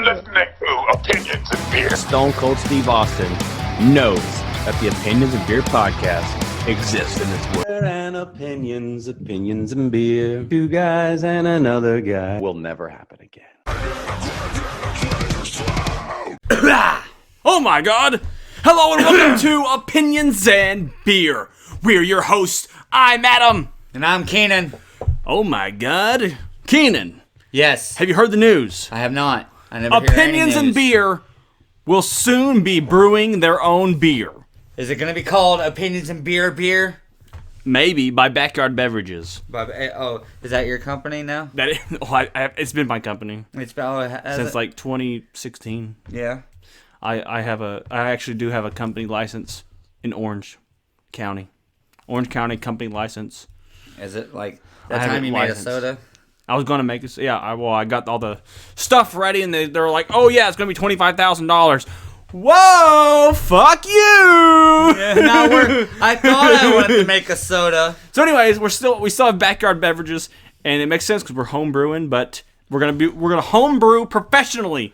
listening to Opinions and Beer. Stone Cold Steve Austin knows that the Opinions and Beer podcast exists in this world. And opinions and beer. Two guys and another guy will never happen again. Oh my god! Hello and welcome to Opinions and Beer. We're your hosts. I'm Adam. And I'm Keenan. Oh my god. Keenan, Yes. have you heard the news? I have not. I never hear any Opinions and news. Beer will soon be brewing their own beer. Is it going to be called Opinions and Beer? Maybe by Backyard Beverages. Oh, is that your company now? It's been my company It's since like 2016. Yeah. I actually do have a company license in Orange County. Orange County company license. Is it like I that have time it you made a licensed. soda? I was going to make this. Yeah, I got all the stuff ready, and they were like, "Oh yeah, it's going to be $25,000." Whoa, fuck you! I thought I wanted to make a soda. So, anyways, we still have Backyard Beverages, and it makes sense because we're home brewing, but we're gonna home brew professionally,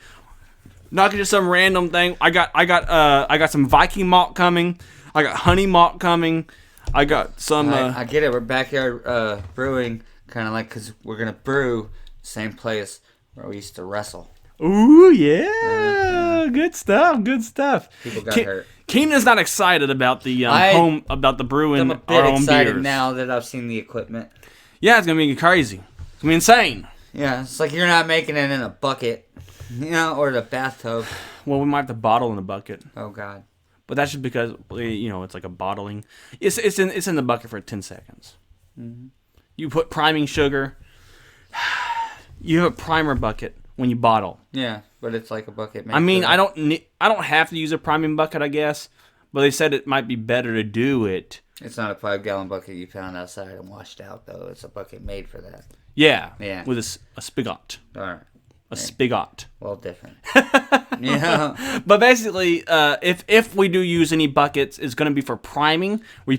not just some random thing. I got some Viking malt coming. I got honey malt coming. I got some. I get it. We're backyard brewing, kind of like because we're gonna brew same place where we used to wrestle. Ooh yeah, good stuff. People got hurt. Keenan's not excited about the about the brewing I'm a our bit own excited beers. now that I've seen the equipment. Yeah, it's gonna be crazy. It's gonna be insane. Yeah, it's like you're not making it in a bucket, or the bathtub. Well, we might have to bottle in a bucket, Oh God. but that's just because it's like a bottling. It's in the bucket for 10 seconds. Mm-hmm. You put priming sugar. You have a primer bucket when you bottle. Yeah, but it's like a bucket. I mean, I don't have to use a priming bucket, I guess, but they said it might be better to do it. It's not a 5-gallon bucket you found outside and washed out, though. It's a bucket made for that. Yeah. Yeah. With a spigot. All right. A spigot. Well, different. Yeah. But basically, if we do use any buckets, it's going to be for priming, where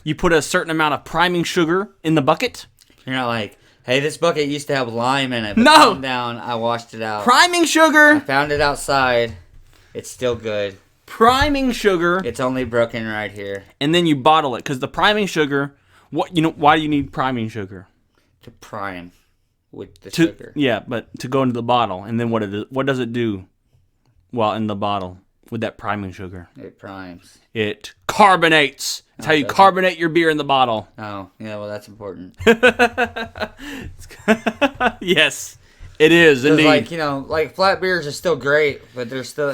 you put a certain amount of priming sugar in the bucket. You're not like, hey, this bucket used to have lime in it. But No! calm down. I washed it out. Priming I sugar. found it outside. It's still good. Priming sugar. It's only broken right here. And then you bottle it, because the priming sugar. Why do you need priming sugar? To prime with the sugar. Yeah, but to go into the bottle, and then what does it do while in the bottle with that priming sugar? It primes. It carbonates. It's how you does it? carbonate your beer in the bottle. Oh, yeah, well, that's important. Yes, it is indeed. Like flat beers are still great, but they're still,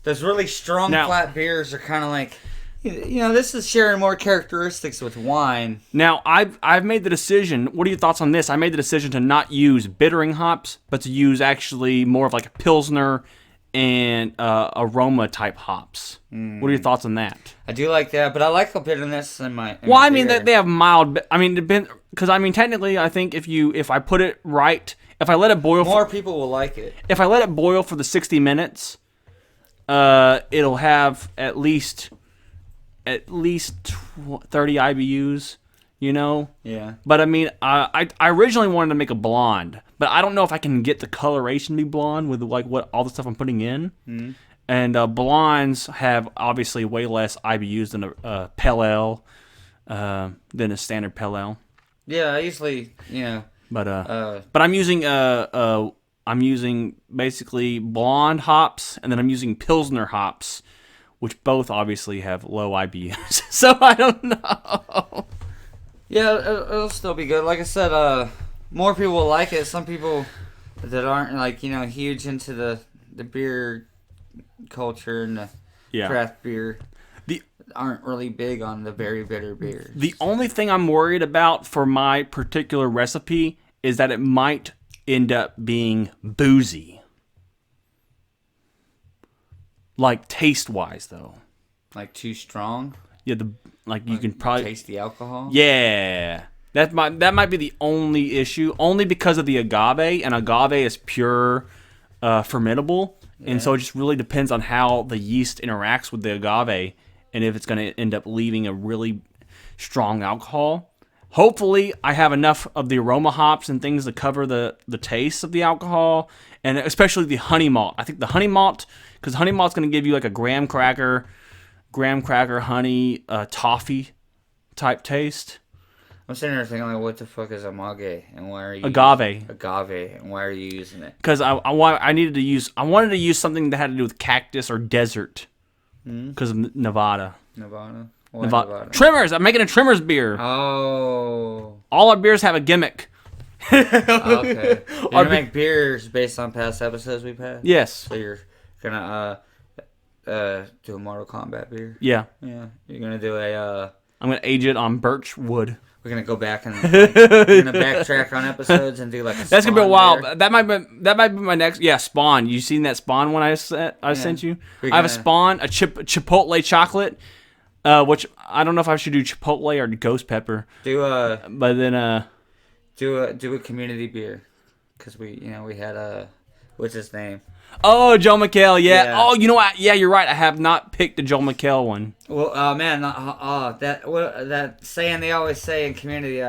those really strong Now- flat beers are kind of like, this is sharing more characteristics with wine. Now, I've made the decision. What are your thoughts on this? I made the decision to not use bittering hops, but to use actually more of like a Pilsner and aroma type hops. What are your thoughts on that? I do like that, but I like the bitterness in my. Well, I mean they have mild. Because technically, I think if I put it right, if I let it boil, more people will like it. if I let it boil for the 60 minutes, it'll have at least 30 IBUs. Yeah. But I originally wanted to make a blonde, but I don't know if I can get the coloration to be blonde with like what all the stuff I'm putting in. Mm-hmm. And blondes have obviously way less IBUs than a pale ale, than a standard pale ale. Yeah, I usually, But I'm using basically blonde hops, and then I'm using Pilsner hops, which both obviously have low IBUs. So I don't know. Yeah, it'll still be good. Like I said, more people will like it. Some people that aren't huge into the beer culture and the craft beer aren't really big on the very bitter beers. The only thing I'm worried about for my particular recipe is that it might end up being boozy. Like taste-wise, though. Like too strong? Yeah, you can probably taste the alcohol? Yeah. That might be the only issue, only because of the agave, and agave is pure fermentable, and so it just really depends on how the yeast interacts with the agave, and if it's going to end up leaving a really strong alcohol. Hopefully, I have enough of the aroma hops and things to cover the taste of the alcohol, and especially the honey malt. I think the honey malt, because honey malt's going to give you like a graham cracker honey toffee type taste. I'm sitting here thinking, like, what the fuck is amage, and why are you Agave, and why are you using it? because I wanted to use something that had to do with cactus or desert, because of Nevada. Nevada. Trimmers. I'm making a Trimmers beer. Oh. All our beers have a gimmick. Okay. You're gonna make beers based on past episodes we've had? Yes. So you're gonna do a Mortal Kombat beer? Yeah. Yeah. You're gonna do a I'm gonna age it on birch wood. we're gonna go back and we're gonna backtrack on episodes and do like a That's gonna be a Spawn while. beer. That might be my next. Yeah, Spawn. You seen that Spawn one I sent you? I have a Spawn, a Chipotle chocolate, which I don't know if I should do Chipotle or ghost pepper. But then do a community beer, because we had what's his name? Oh, Joe McHale, yeah. Yeah. Oh, you know what? Yeah, you're right. I have not picked the Joe McHale one. Well, man, that saying they always say in community,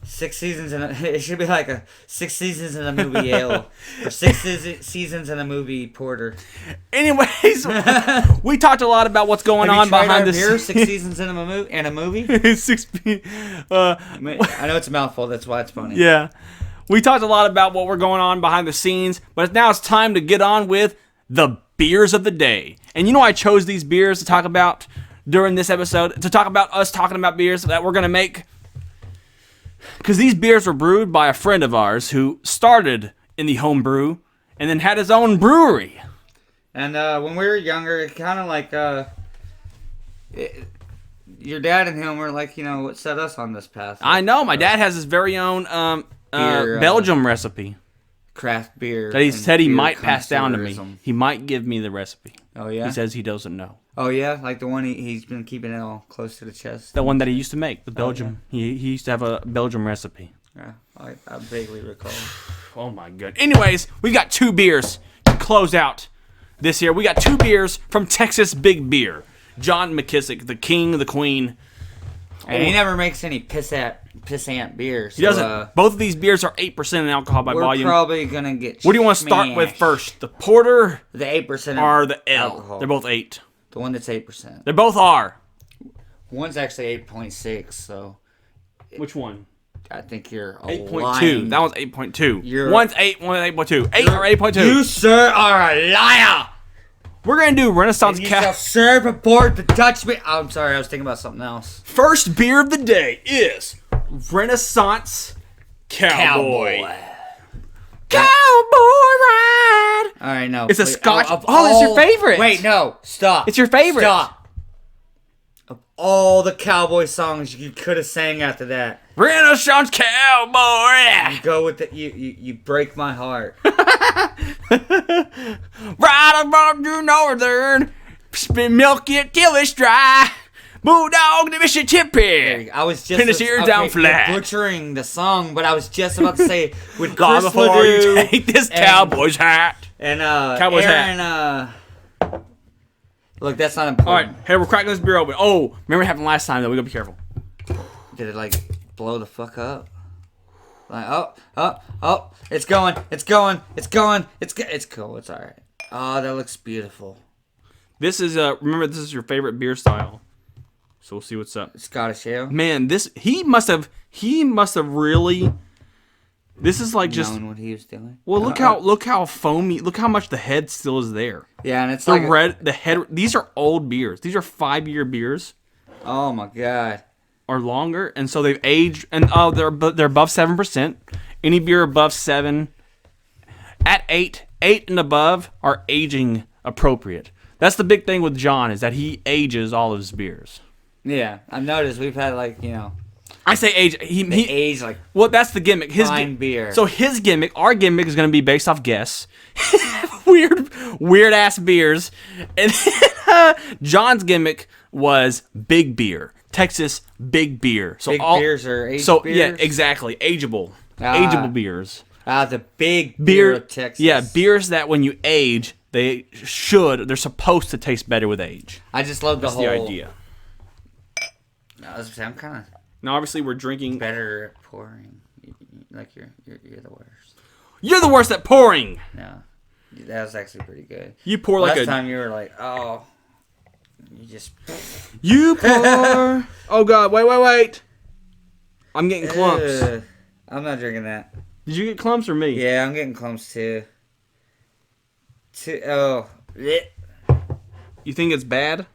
6 seasons in it should be like 6 seasons in a movie ale, or 6 seasons in a movie porter. Anyways, we talked a lot about what's going on behind the beer, scenes. 6 seasons in a movie. I know it's a mouthful. That's why it's funny. Yeah. We talked a lot about what we're going on behind the scenes, but now it's time to get on with the beers of the day. And you know I chose these beers to talk about during this episode, to talk about us talking about beers that we're going to make. Because these beers were brewed by a friend of ours who started in the home brew and then had his own brewery. And when we were younger, it kind of like... your dad and him were like, what set us on this path. I know. My dad has his very own beer, Belgium recipe craft beer. that he said he beer might pass down to me. connoisseurism. He might give me the recipe. Oh, yeah? He says he doesn't know. Oh, yeah? Like the one he's been keeping it all close to the chest? The one that he used to make, the Belgium. He used to have a Belgium recipe. Yeah, I vaguely recall. Oh my god. Anyways, we got 2 beers to close out this year. We got 2 beers from Texas Big Beer. John McKissick, the king, the queen. And he never makes any pissant beers. He doesn't. Both of these beers are 8% in alcohol by we're volume. probably gonna get. What do you want to start with first? The porter The 8% or the L? alcohol. They're both 8. The one that's 8%. They both are. One's actually 8.6. So Which one? I think you're 8.2. That one's 8.2. You're- One's 8, one's 8.2. 8 or 8.2. You, sir, are a liar. We're going to do Renaissance You shall Cat. serve a board to touch me. Oh, I'm sorry, I was thinking about something else. First beer of the day is Renaissance Cowboy. Cowboy Ride. All right, no. It's a please. Scotch. Of Oh, it's your all- favorite. Wait, no. Stop. It's your favorite. Stop. Of all the cowboy songs you could have sang after that, Renaissance Cowboy. go with the you break my heart. Ride above the northern. Spin milk it till it's dry. Bulldog the Mississippi. I was just Finish here down flat. you're butchering the song, but I was just about to say with God, Chris before you Ledoux take this and- cowboy's hat. and Cowboy's Aaron. Look, that's not important. All right, hey, we're cracking this beer open. Oh, remember what happened last time though? We gotta be careful. Did it like blow the fuck up? Like oh, it's going, it's cool, it's all right. Oh, that looks beautiful. This is remember this is your favorite beer style. So we'll see what's up. Scottish ale. Man, he must have really. This is like just. Knowing what he was doing. Well, look how foamy. Look how much the head still is there. Yeah, and it's The like the head. These are old beers. These are 5-year beers oh my god. or longer, and so they've aged. And they're above 7%. Any beer above 7, at 8 and above are aging appropriate. That's the big thing with John is that he ages all of his beers. Yeah, I've noticed we've had like I say age. He age like well, that's the gimmick. His fine beer. So his gimmick, our gimmick, is going to be based off guess. weird ass beers, and John's gimmick was big beer, Texas big beer. So big beers are aged So beers? yeah, exactly, ageable beers. The big beer of Texas. Yeah, beers that when you age, they're supposed to taste better with age. I just love That's the the whole idea. I'm kind of Now, obviously, we're drinking. better at pouring. Like you're the worst. You're the worst at pouring. No, that was actually pretty good. You pour Last like a. time you were like, oh, you just. You pour. Oh God! Wait! I'm getting clumps. I'm not drinking that. Did you get clumps or me? Yeah, I'm getting clumps too. Blech. You think it's bad?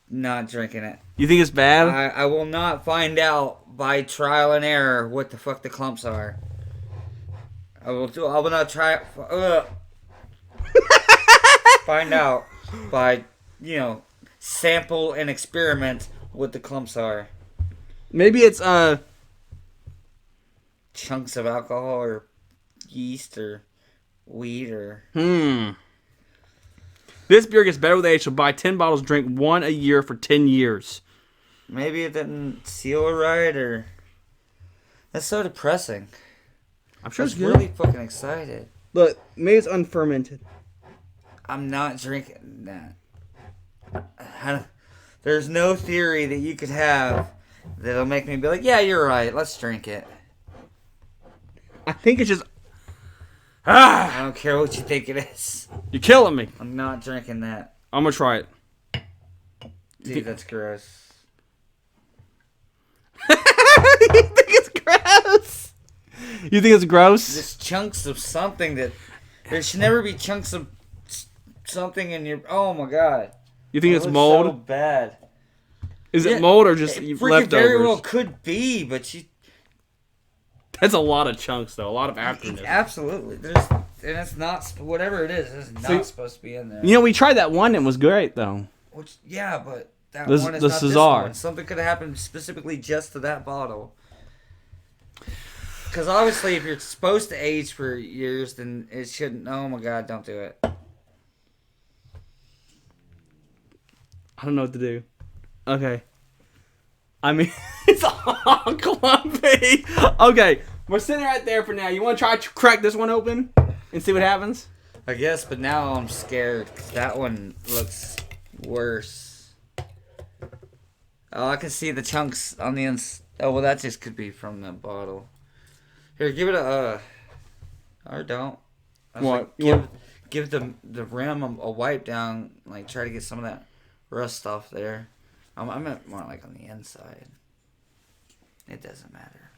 Not drinking it. You think it's bad? I will not find out by trial and error what the fuck the clumps are. I will not try. Find out by, sample and experiment what the clumps are. Maybe it's Chunks of alcohol or yeast or weed or. This beer gets better with age, so buy 10 bottles, drink 1 a year for 10 years. Maybe it didn't seal right, or. That's so depressing. I'm sure I it's was good. really fucking excited. Look, maybe it's unfermented. I'm not drinking that. There's no theory that you could have that'll make me be like, yeah, you're right, let's drink it. I think it's just... I don't care what you think it is. You're killing me. I'm not drinking that. I'm going to try it. Dude, that's gross. You think it's gross? You think it's gross? Just chunks of something that... There should never be chunks of something in your... Oh my god. You think it's looks mold? so bad. Is it mold or just It leftovers? very well could be, but you... That's a lot of chunks, though. A lot of afternoon. Absolutely. And it's not... Whatever it is, it's not supposed to be in there. You know, we tried that one and it was great, though. Which, yeah, but that The- one is the not Cesar. this one. Something could have happened specifically just to that bottle. Because obviously, if you're supposed to age for years, then it shouldn't. Oh my god, don't do it. I don't know what to do. Okay. I mean, it's all clumpy. Okay, we're sitting right there for now. You want to try to crack this one open and see what happens? I guess, but now I'm scared. 'Cause that one looks worse. Oh, I can see the chunks on the ins. Oh, well, that just could be from the bottle. Here, give it a. Or don't. I was What? like, give the rim a wipe down. Like, try to get some of that rust off there. I meant more like on the inside. It doesn't matter.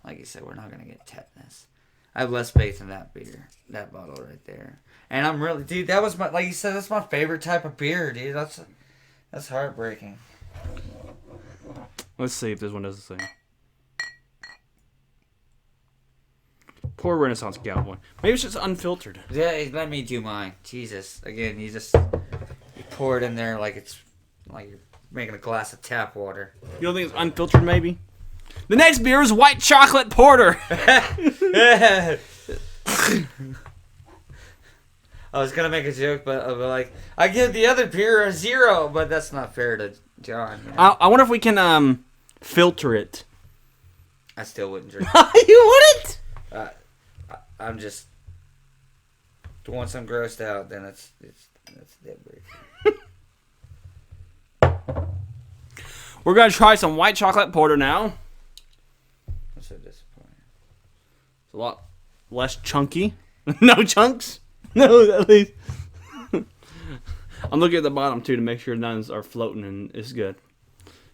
Like you said, we're not gonna get tetanus. I have less faith in that beer, that bottle right there. And I'm really, dude. That was like you said. That's my favorite type of beer, dude. That's heartbreaking. Let's see if this one does the same. Poor Renaissance Cowboy. Maybe it's just unfiltered. Yeah, let me do mine. Jesus, again, you pour it in there like it's like you're making a glass of tap water. You don't think it's unfiltered, maybe? The next beer is White Chocolate Porter. I was gonna make a joke, but like I give the other beer a 0, but that's not fair to John. You know? I wonder if we can filter it. I still wouldn't drink. You wouldn't? I'm just once I'm grossed out, then it's dead break. We're gonna try some White Chocolate Porter now. I'm so disappointed. It's a lot less chunky. No chunks. No, at least. I'm looking at the bottom too to make sure none are floating and it's good.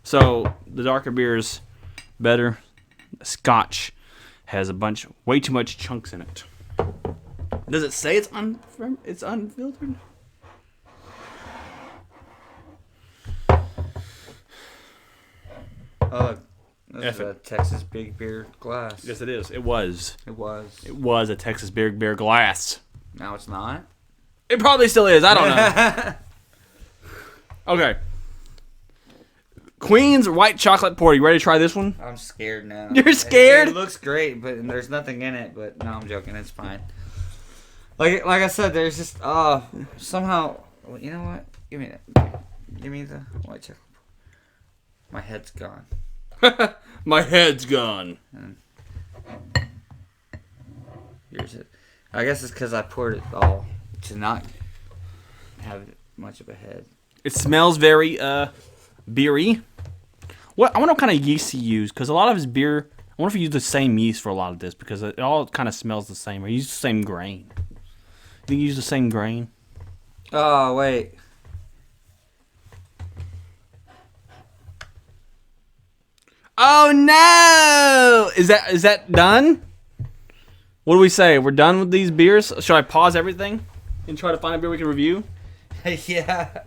So the darker beer is better. Scotch has way too much chunks in it. Does it say it's unfiltered? Oh, this is a Texas Big Beer glass. Yes, it is. It was. It was. It was a Texas Big Beer glass. Now it's not. It probably still is. I don't know. Okay. Queen's White Chocolate Porter. You ready to try this one? I'm scared now. You're scared? It looks great, but there's nothing in it. But no, I'm joking. It's fine. Like I said, there's just somehow. You know what? Give me that. Give me the white chocolate. My head's gone. My head's gone. Here's it. I guess it's because I poured it all to not have much of a head. It smells very beery. I wonder what kind of yeast he used, because a lot of his beer, wonder if you use the same yeast for a lot of this because it all kind of smells the same. Or you use the same grain. You think you use the same grain? Oh, wait. Oh no! Is that done? What do we say? We're done with these beers? Should I pause everything and try to find a beer we can review? Yeah.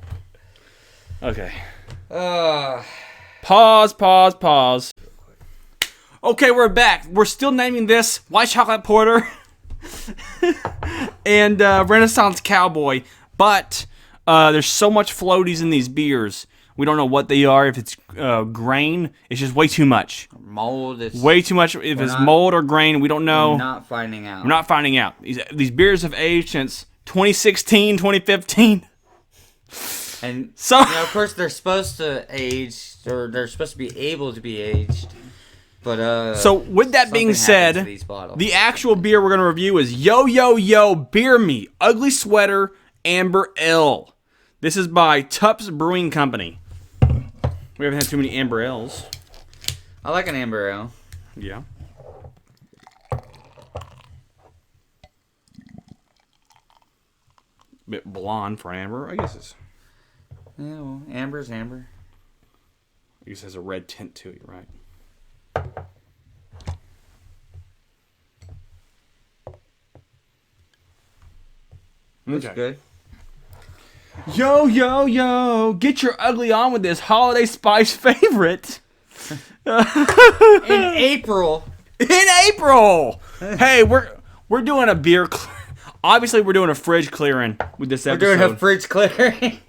Okay. Uh, Pause. Okay, we're back. We're still naming this White Chocolate Porter and Renaissance Cowboy, but there's so much floaties in these beers. We don't know what they are. If it's grain, it's just way too much. mold. It's Way too much. If it's mold or grain, we don't know. We're not finding out. We're not finding out. These beers have aged since 2016, 2015. And So, of course, they're supposed to age, or they're supposed to be able to be aged. But so with that being said, the actual beer we're gonna review is Yo Yo Yo Beer Me Ugly Sweater Amber Ale. This is by Tups Brewing Company. We haven't had too many Amber Ales. I like an amber ale. Yeah. Bit blonde for amber. I guess it's. Yeah, well, amber's amber. I guess it has a red tint to it, right? Looks good. Yo, yo, yo, get your ugly on with this holiday spice favorite. In April. In April! Hey, we're doing a beer... Obviously, we're doing a fridge clearing with this episode. We're doing a fridge clearing.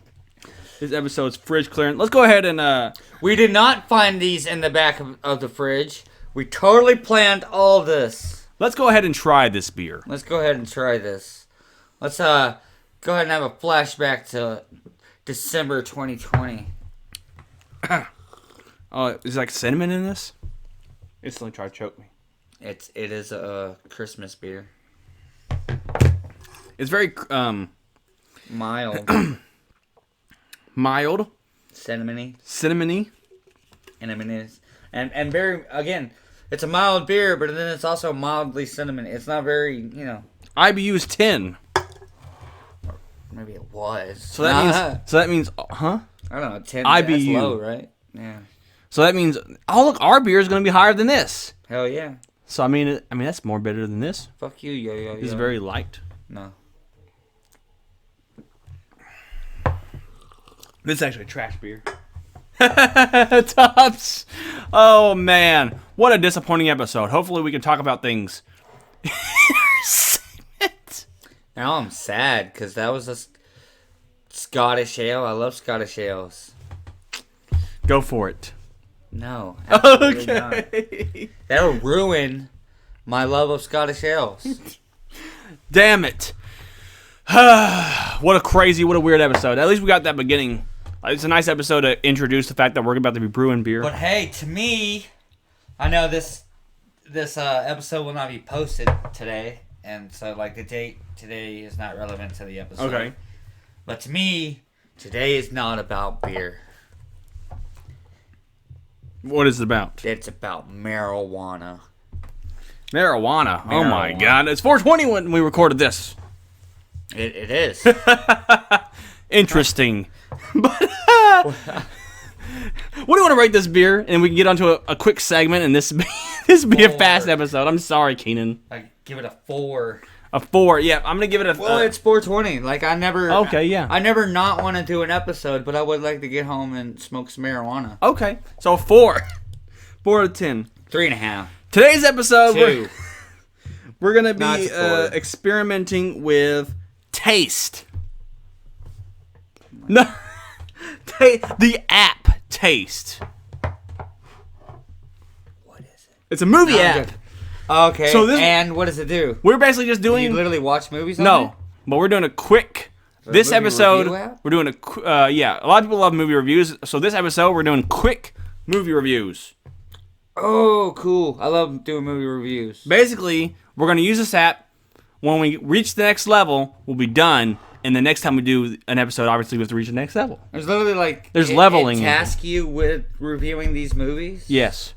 This episode's fridge clearing. Let's go ahead and... We did not find these in the back of the fridge. We totally planned all this. Let's go ahead and try this beer. Let's go ahead and try this. Let's go ahead and have a flashback to December 2020. Oh, is like cinnamon in this? Instantly try to choke me. It is a Christmas beer. It's very Mild. mild, Cinnamony. And I mean it's and very, again, it's a mild beer, but then it's also mildly cinnamon. It's not very, IBU is 10. maybe it was. So that means huh? I don't know, 10. IBU. That's low, right? Yeah. So that means look, our beer is going to be higher than this. Hell yeah. So I mean that's more better than this. Fuck you, yo. This is very light. No. This is actually a trash beer. Tops. Oh man, what a disappointing episode. Hopefully we can talk about things. Now I'm sad because that was a Scottish ale. I love Scottish ales. Go for it. No. Okay. That'll ruin my love of Scottish ales. Damn it. What a weird episode. At least we got that beginning. It's a nice episode to introduce the fact that we're about to be brewing beer. But hey, to me, I know this episode will not be posted today, and so like the date today is not relevant to the episode. Okay. But to me, today is not about beer. What is it about? It's about marijuana. Marijuana. Oh my god. It's 4:20 when we recorded this. It is. Interesting. But what do you want to rate this beer? And we can get onto a quick segment, and this be a fast episode. I'm sorry, Keenan. I give it a 4. A 4. Yeah, I'm gonna give it a. Well, it's 4:20. Like I never. Okay, yeah. I never not want to do an episode, but I would like to get home and smoke some marijuana. Okay, so a 4. 4 out of 10. 3.5. Today's episode, 2. we're gonna be No, it's a 4. experimenting with taste. No, the app Taste. What is it? It's a movie app. Okay. So this- and what does it do? We're basically just Do doing you literally watch movies on no, it? but we're doing a quick. So This movie episode, review app? we're doing a yeah. A lot of people love movie reviews, so this episode we're doing quick movie reviews. Oh, cool. I love doing movie reviews. Basically, we're gonna use this app. When we reach the next level, we'll be done. And the next time we do an episode, obviously we have to reach the next level. There's literally like... There's leveling. It task you with reviewing these movies? Yes.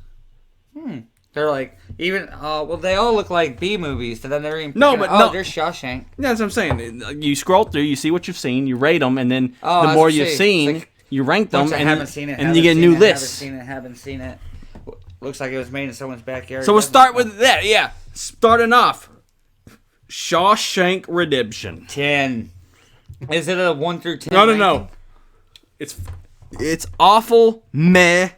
They're like even they all look like B movies. So then they're even No, but no. there's Shawshank. That's what I'm saying. You scroll through, you see what you've seen, you rate them, and then Oh, the I more was you've gonna say, seen, it's like, you rank them, I and haven't seen it, and you get a new list. Haven't seen it. Looks like it was made in someone's backyard. So we'll start with that. Yeah, starting off, Shawshank Redemption. 10. Is it a 1 through 10? No. It's awful, meh,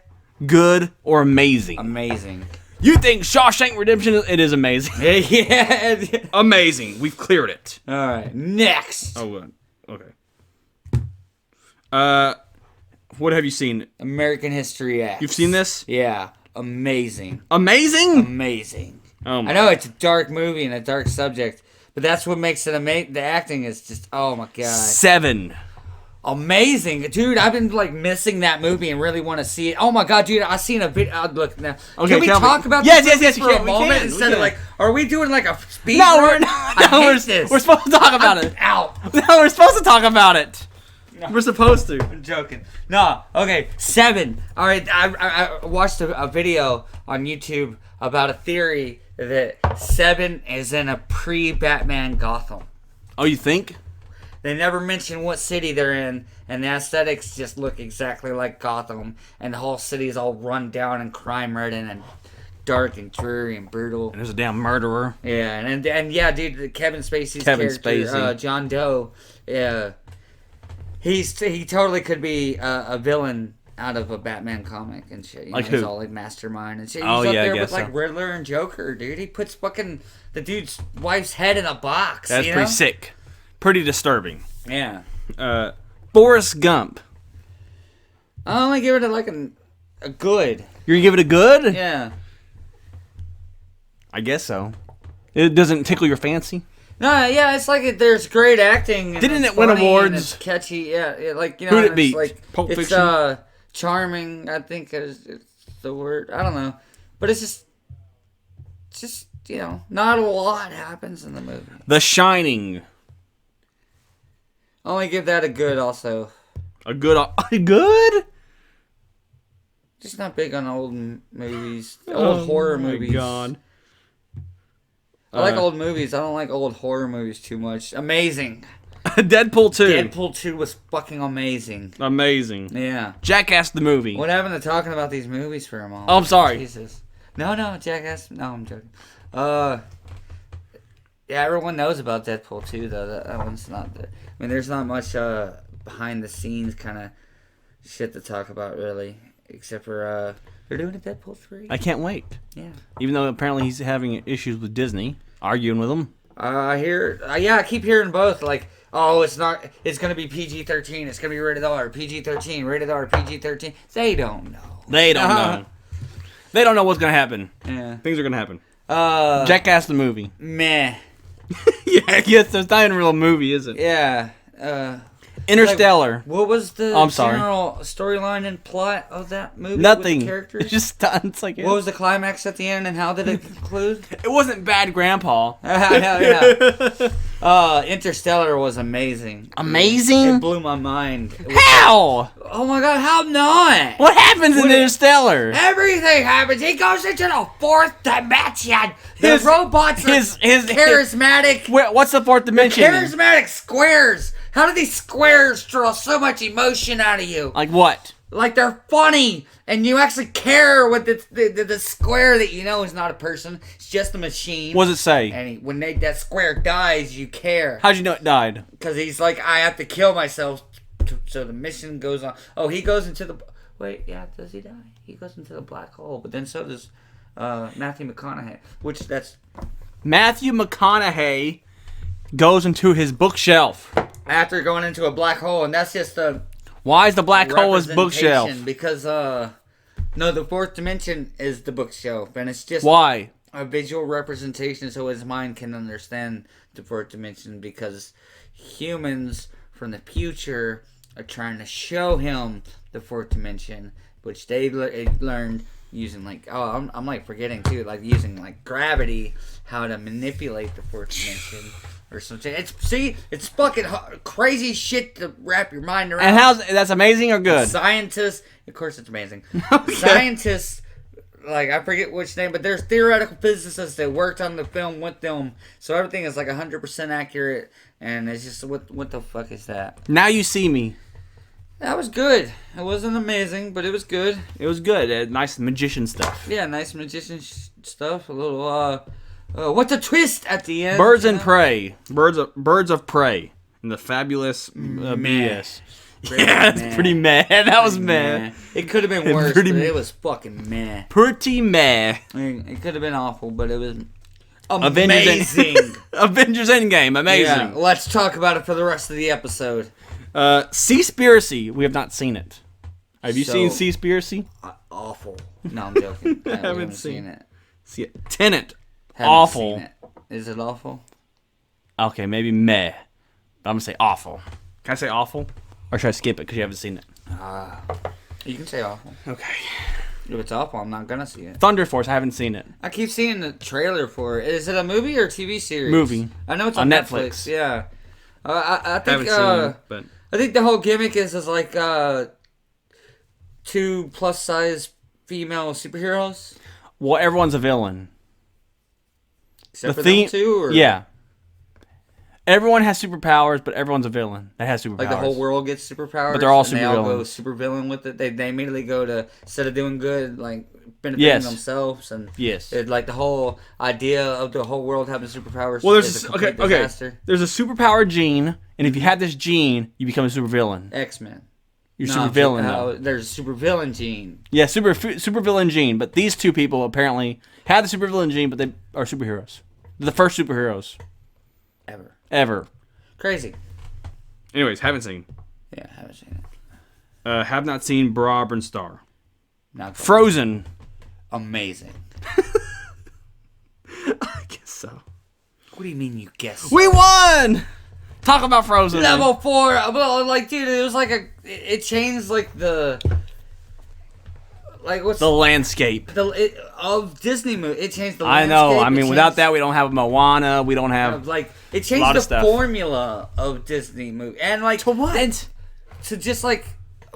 good, or amazing. Amazing. You think Shawshank Redemption? It is amazing. Yeah. Amazing. We've cleared it. All right. Next. Oh, okay. What have you seen? American History X. You've seen this? Yeah. Amazing. Amazing? Amazing. Oh my. I know it's a dark movie and a dark subject, but that's what makes it amazing. The acting is just, oh my god. 7. Amazing, dude! I've been like missing that movie and really want to see it. Oh my god, dude! I seen a video. Look now. Okay, can we tell me. talk about Yes, this yes, movie yes, for we a can, moment we instead can. of like, are we doing like a speed? No, run? we're not. I hate this. We're supposed to talk about it. Out. No, we're supposed to talk about it. We're supposed to. I'm joking. No, okay. 7. All right, I watched a video on YouTube about a theory that 7 is in a pre-Batman Gotham. Oh, you think? They never mention what city they're in, and the aesthetics just look exactly like Gotham, and the whole city is all run down and crime-ridden and dark and dreary and brutal. And there's a damn murderer. Yeah, and yeah, dude, Kevin Spacey's character, Spacey. John Doe, he totally could be a villain out of a Batman comic and shit. You Like know, he's who? all like mastermind and shit. He's Oh, up yeah, I there guess with like so. Riddler and Joker, dude. He puts fucking the dude's wife's head in a box. That's you pretty know? sick. Pretty disturbing. Yeah. Forrest Gump. I only give it a good. You're gonna give it a good? Yeah. I guess so. It doesn't tickle your fancy. No, yeah, it's like there's great acting. And Didn't it's it win funny awards? And it's catchy, yeah, like you know. Who'd it it's beat? Like, Pulp it's Fiction? charming. I think is the word. I don't know, but it's just you know, not a lot happens in the movie. The Shining. I only give that a good. Also, A good? just not big on old movies, old horror movies. God. I like old movies. I don't like old horror movies too much. Amazing. Deadpool 2. Deadpool 2 was fucking amazing. Amazing. Yeah. Jackass the movie. What happened to talking about these movies for a moment? Oh, I'm sorry. Jesus. No, Jackass. No, I'm joking. Yeah, everyone knows about Deadpool 2, though. That one's not there. I mean, there's not much behind the scenes kind of shit to talk about, really. Except for, they're doing a Deadpool 3. I can't wait. Yeah. Even though apparently he's having issues with Disney, arguing with them. I keep hearing both. Like, oh, it's gonna be PG-13. It's gonna be rated R. PG-13. Rated R. PG-13. They don't know. They don't know. They don't know what's gonna happen. Yeah. Things are gonna happen. Jackass Jackass the movie. Meh. Yeah, I guess it's not even a real movie, is it? Yeah. Interstellar. What was the I'm sorry. general storyline and plot of that movie? Nothing. With the characters? It's just it's like What was the climax at the end, and how did it conclude? it wasn't Bad Grandpa. Interstellar was amazing. Amazing? It blew my mind. How? Oh my god, how not? What happens in Interstellar? Everything happens. He goes into the fourth dimension. The His- robots are his- charismatic. What's the fourth dimension? Charismatic squares. How do these squares draw so much emotion out of you? Like what? Like they're funny, and you actually care with the square that you know is not a person. It's just a machine. What does it say? And when that square dies, you care. How'd you know it died? Because he's like, I have to kill myself, so the mission goes on. Oh, he goes into the... Wait, yeah, does he die? He goes into the black hole, but then so does Matthew McConaughey, which that's... Matthew McConaughey goes into his bookshelf. After going into a black hole, and that's just a... Why is the black hole his bookshelf? representation, Because, no, the fourth dimension is the bookshelf, and it's just... Why? A visual representation so his mind can understand the fourth dimension, because humans from the future are trying to show him the fourth dimension, which they learned using like I'm like forgetting too, like using like gravity, how to manipulate the fourth dimension or something. It's fucking crazy shit to wrap your mind around. And that's amazing or good? Scientists, of course, it's amazing. Okay. Scientists like, I forget which name, but there's theoretical physicists that worked on the film with them, so everything is like 100% accurate, and it's just, what the fuck is that? Now You See Me. That was good. It wasn't amazing, but it was good. It was good. Nice magician stuff. Yeah, nice magician stuff. A little, what's a twist at the end? Birds and Prey. Birds of Prey. And the Fabulous BS. Yeah, it's pretty meh. That was meh. It could have been worse, but it was fucking meh. Pretty meh. I mean, it could have been awful, but it was amazing. Avengers Endgame. Amazing. Yeah, let's talk about it for the rest of the episode. Seaspiracy. We have not seen it. Have you seen Seaspiracy? Awful. No, I'm joking. I haven't seen it. See it. Tenet. Haven't Awful. seen it. Is it awful? Okay, maybe meh. I'm gonna say awful. Can I say awful? Or should I skip it because you haven't seen it? You can say awful. Okay. If it's awful, I'm not gonna see it. Thunder Force. I haven't seen it. I keep seeing the trailer for it. Is it a movie or a TV series? Movie. I know it's On on Netflix. Netflix. Yeah. I think. Haven't seen it, but I think the whole gimmick is like 2 plus-size female superheroes. well, everyone's a villain. Except for them two, or yeah. Everyone has superpowers, but everyone's a villain that has superpowers. like the whole world gets superpowers, But they're all and they all go supervillains. supervillain with it. They immediately go to, instead of doing good, like benefiting Yes. themselves, and Yes. like the whole idea of the whole world having superpowers. Well, is a complete disaster. There's a superpower gene, and if you have this gene, you become a supervillain. X-Men. You're No, supervillain, though. there's a supervillain gene. Yeah, supervillain gene. But these two people apparently have the supervillain gene, but they are superheroes. They're the first superheroes ever. Crazy. Anyways, haven't seen. Yeah, I haven't seen it. Have not seen Bra Auburn Star. Not good. Frozen. Amazing. I guess so. What do you mean you guess? We won! Talk about Frozen. Level 4. Well, like, dude, it was like it changed like the. Like what's The landscape. of Disney movie? It changed the I landscape. know. I It mean, without changed- that, we don't have Moana. We don't have. like it lot changed of the stuff. formula of Disney movie, and like To what? and to just like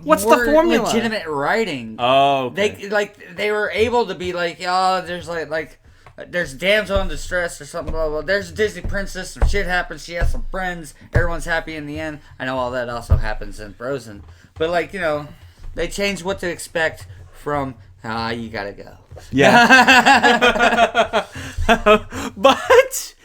What's the more formula? legitimate writing. Oh, okay. They were able to be like, oh, there's like there's damsel in distress or something, blah blah. There's a Disney princess, some shit happens, she has some friends, everyone's happy in the end. I know all that also happens in Frozen, but like, you know, they changed what to expect from you gotta go. Yeah. But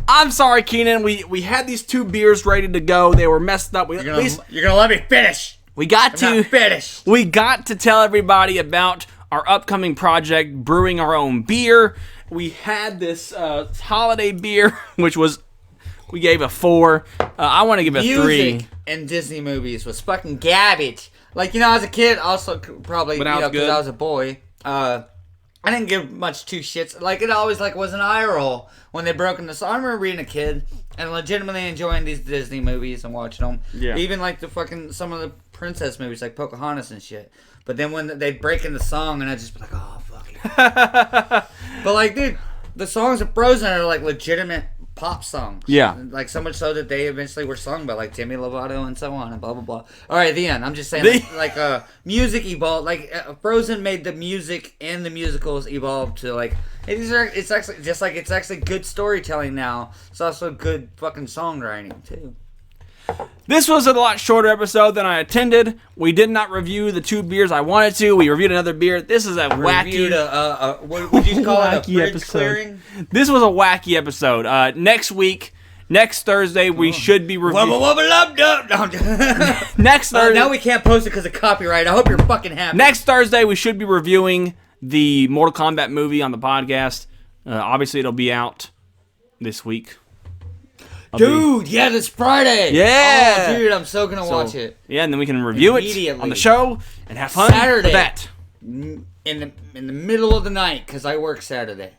I'm sorry, Keenan. We had these 2 beers ready to go. They were messed up. You're gonna let me finish. We got I'm not finished. We got to tell everybody about our upcoming project, brewing our own beer. We had this holiday beer, which we gave a 4. I want to give a 3. Music in Disney movies was fucking garbage. Like, you know, as a kid, also probably, But now it's because good. I was a boy, I didn't give much 2 shits. Like, it always like was an eye roll when they broke into. So I remember being a kid and legitimately enjoying these Disney movies and watching them. Yeah. Even like the fucking some of the princess movies, like Pocahontas and shit. But then when they'd break into song, and I'd just be like, oh fuck it. But like, dude, the songs of Frozen are like legitimate pop songs. Yeah. Like, so much so that they eventually were sung by like Demi Lovato and so on and blah blah blah. All right, the end. I'm just saying, music evolved. Like, Frozen made the music and the musicals evolve to like it's actually good storytelling now. It's also good fucking songwriting too. This was a lot shorter episode than I intended. We did not review the 2 beers I wanted to. We reviewed another beer. This is a wacky. Reviewed what would you call it? A wacky bridge episode. clearing? This was a wacky episode. Next week, next Thursday, we should be reviewing. Next Thursday. Now we can't post it because of copyright. I hope you're fucking happy. Next Thursday, we should be reviewing the Mortal Kombat movie on the podcast. Obviously, it'll be out this week. Dude, yeah, this Friday. Yeah. Oh, dude, I'm so gonna watch it. Yeah, and then we can review it Immediately. on the show and have fun Saturday. with that. In the middle of the night, because I work Saturday.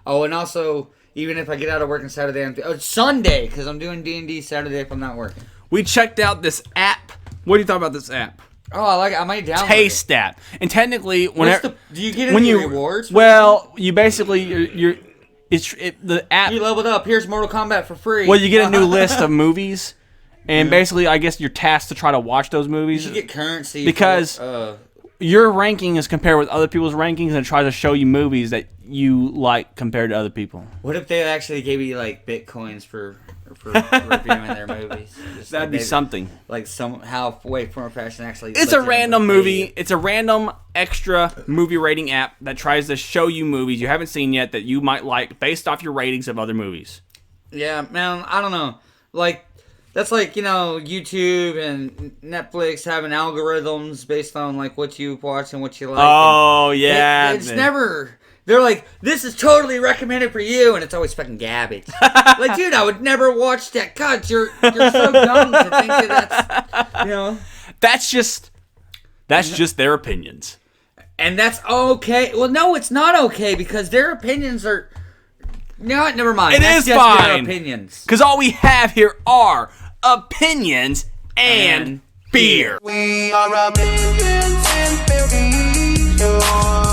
Oh, and also, even if I get out of work on Saturday, Sunday, because I'm doing D&D Saturday if I'm not working. We checked out this app. What do you thought about this app? Oh, I like it. I might download Taste app. And technically, whenever do you get any rewards? Well, you basically the app. You leveled up. Here's Mortal Kombat for free. Well, you get a new list of movies, and basically, I guess you're tasked to try to watch those movies. You get currency because your ranking is compared with other people's rankings, and it tries to show you movies that you like compared to other people. What if they actually gave you like bitcoins for reviewing their movies? That'd be something. Like somehow way more fashion actually. It's a random movie. It's a random extra movie rating app that tries to show you movies you haven't seen yet that you might like based off your ratings of other movies. Yeah, man. I don't know. Like that's like YouTube and Netflix having algorithms based on like what you watch and what you like. Oh yeah, it's never. They're like, this is totally recommended for you, and it's always fucking garbage. Like, dude, I would never watch that. God, you're so dumb to think that that's just their opinions, and that's okay. Well, no, it's not okay because their opinions are. No, never mind. It that's is just fine. Their opinions, because all we have here are opinions and beer. We are a million and billion.